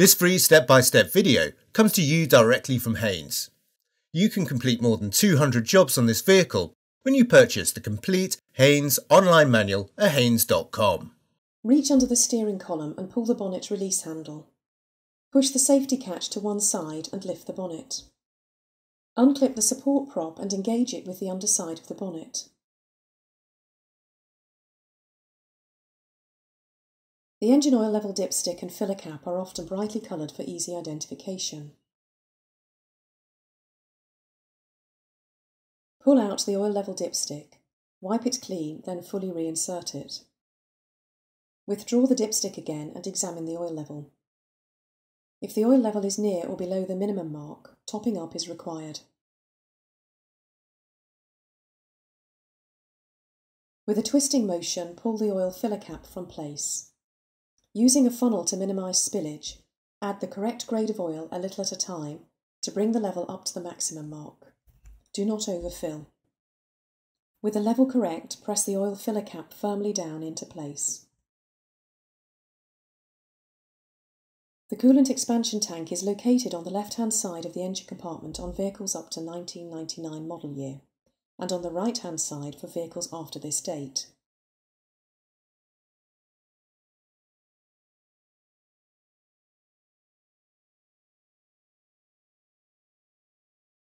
This free step-by-step video comes to you directly from Haynes. You can complete more than 200 jobs on this vehicle when you purchase the complete Haynes online manual at haynes.com. Reach under the steering column and pull the bonnet release handle. Push the safety catch to one side and lift the bonnet. Unclip the support prop and engage it with the underside of the bonnet. The engine oil level dipstick and filler cap are often brightly coloured for easy identification. Pull out the oil level dipstick, wipe it clean, then fully reinsert it. Withdraw the dipstick again and examine the oil level. If the oil level is near or below the minimum mark, topping up is required. With a twisting motion, pull the oil filler cap from place. Using a funnel to minimise spillage, add the correct grade of oil a little at a time to bring the level up to the maximum mark. Do not overfill. With the level correct, press the oil filler cap firmly down into place. The coolant expansion tank is located on the left-hand side of the engine compartment on vehicles up to 1999 model year, and on the right-hand side for vehicles after this date.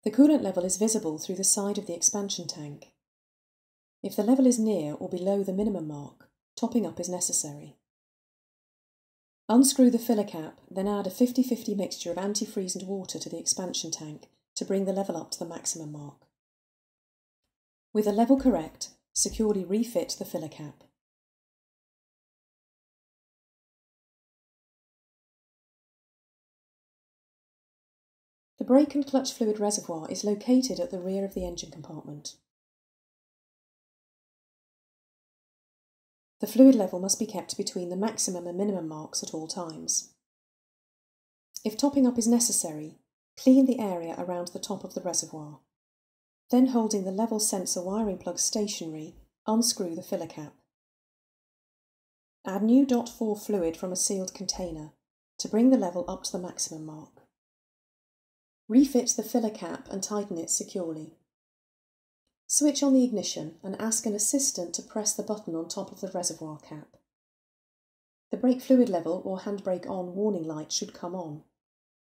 The coolant level is visible through the side of the expansion tank. If the level is near or below the minimum mark, topping up is necessary. Unscrew the filler cap, then add a 50-50 mixture of antifreeze and water to the expansion tank to bring the level up to the maximum mark. With the level correct, securely refit the filler cap. The brake and clutch fluid reservoir is located at the rear of the engine compartment. The fluid level must be kept between the maximum and minimum marks at all times. If topping up is necessary, clean the area around the top of the reservoir. Then, holding the level sensor wiring plug stationary, unscrew the filler cap. Add new .4 fluid from a sealed container to bring the level up to the maximum mark. Refit the filler cap and tighten it securely. Switch on the ignition and ask an assistant to press the button on top of the reservoir cap. The brake fluid level or handbrake on warning light should come on.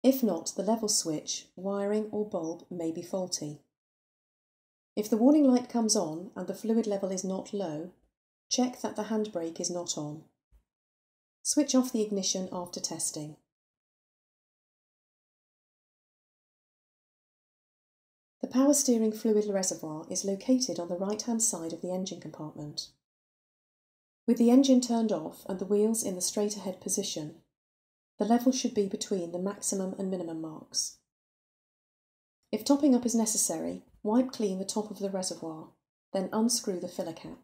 If not, the level switch, wiring or bulb may be faulty. If the warning light comes on and the fluid level is not low, check that the handbrake is not on. Switch off the ignition after testing. The power steering fluid reservoir is located on the right-hand side of the engine compartment. With the engine turned off and the wheels in the straight ahead position, the level should be between the maximum and minimum marks. If topping up is necessary, wipe clean the top of the reservoir, then unscrew the filler cap.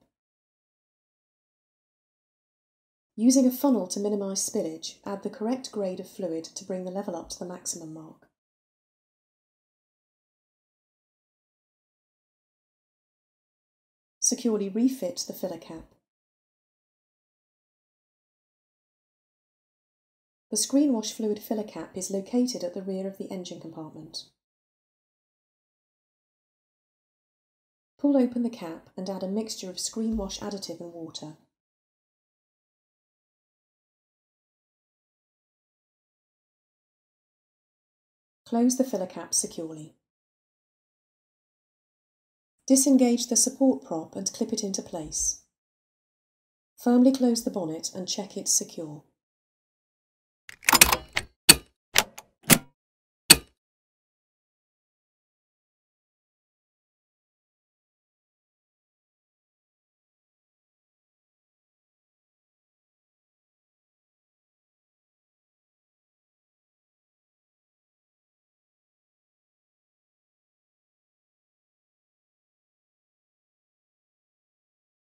Using a funnel to minimise spillage, add the correct grade of fluid to bring the level up to the maximum mark. Securely refit the filler cap. The screen wash fluid filler cap is located at the rear of the engine compartment. Pull open the cap and add a mixture of screen wash additive and water. Close the filler cap securely. Disengage the support prop and clip it into place. Firmly close the bonnet and check it's secure.